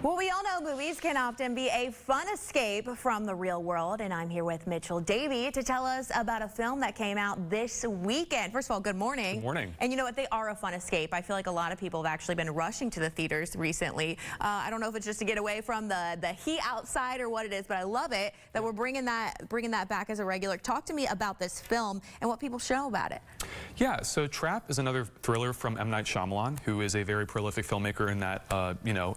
Well, we all know movies can often be a fun escape from the real world, and I'm here with Mitchell Davey to tell us about a film that came out this weekend. First of all, good morning. Good morning. And you know what? They are a fun escape. I feel like a lot of people have actually been rushing to the theaters recently. I don't know if it's just to get away from the heat outside or what it is, but I love it that we're bringing that back as a regular. Talk to me about this film and what people should know about it. Yeah, so Trap is another thriller from M. Night Shyamalan, who is a very prolific filmmaker in that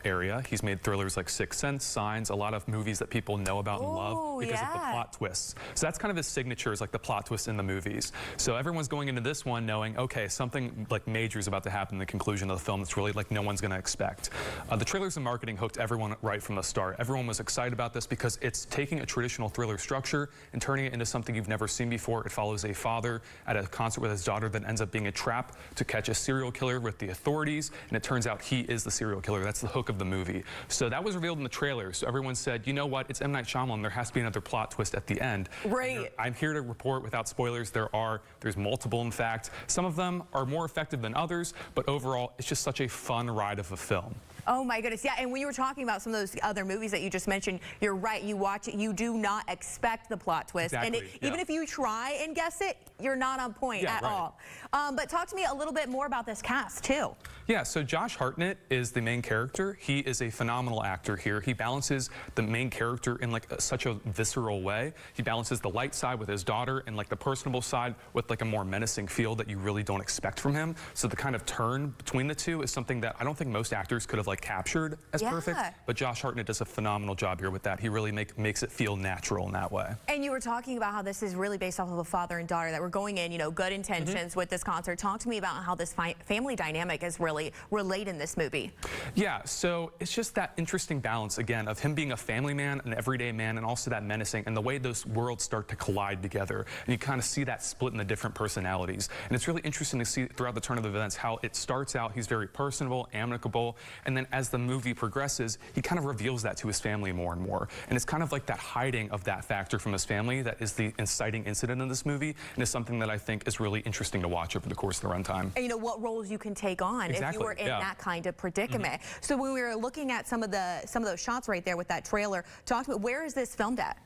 area. He's made thrillers like Sixth Sense, Signs, a lot of movies that people know about and love because of the plot twists. So that's kind of his signature, is like the plot twist in the movies. So everyone's going into this one knowing, okay, something like major is about to happen in the conclusion of the film that's really like no one's going to expect. The trailers and marketing hooked everyone right from the start. Everyone was excited about this because it's taking a traditional thriller structure and turning it into something you've never seen before. It follows a father at a concert with his daughter that ends up being a trap to catch a serial killer with the authorities, and it turns out he is the serial killer. That's the hook of the movie. So that was revealed in the trailer. So everyone said, you know what, it's M. Night Shyamalan. There has to be another plot twist at the end. Right. I'm here to report without spoilers. There's multiple, in fact. Some of them are more effective than others, but overall, it's just such a fun ride of a film. Oh my goodness, yeah, and when you were talking about some of those other movies that you just mentioned, you're right, you watch it, you do not expect the plot twist. Exactly, And even if you try and guess it, you're not on point at all. But talk to me a little bit more about this cast, too. Yeah, so Josh Hartnett is the main character. He is a phenomenal actor here. He balances the main character in like such a visceral way. He balances the light side with his daughter and like the personable side with like a more menacing feel that you really don't expect from him. So the kind of turn between the two is something that I don't think most actors could have like captured as perfect, but Josh Hartnett does a phenomenal job here with that. He really makes it feel natural in that way. And you were talking about how this is really based off of a father and daughter that were going in, you know, good intentions with this concert. Talk to me about how this family dynamic is really relayed in this movie. Yeah, so it's just that interesting balance, again, of him being a family man, an everyday man, and also that menacing, and the way those worlds start to collide together. And you kind of see that split in the different personalities. And it's really interesting to see throughout the turn of events how it starts out, he's very personable, amicable, and then as the movie progresses, he kind of reveals that to his family more and more. And it's kind of like that hiding of that factor from his family that is the inciting incident in this movie, and is something that I think is really interesting to watch over the course of the runtime. And you know what roles you can take on if you were in that kind of predicament. So when we were looking at some of those shots right there with that trailer, talk to me, where is this filmed at?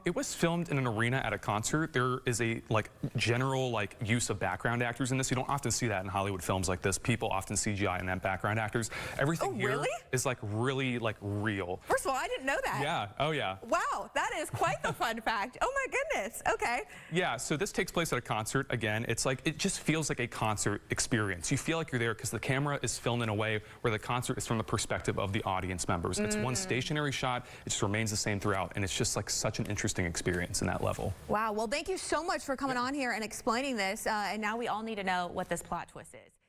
It was filmed in an arena at a concert. There is a general use of background actors in this. You don't often see that in Hollywood films like this. People often CGI and then background actors. Everything here is really real. First of all, I didn't know that. Yeah. Oh yeah. Wow, that is quite the fun fact. Oh my goodness. Okay. Yeah. So this takes place at a concert. Again, it's like it just feels like a concert experience. You feel like you're there because the camera is filmed in a way where the concert is from the perspective of the audience members. It's one stationary shot. It just remains the same throughout, and it's just like such an interesting experience in that level. Wow. Well, thank you so much for coming on here and explaining this. And now we all need to know what this plot twist is.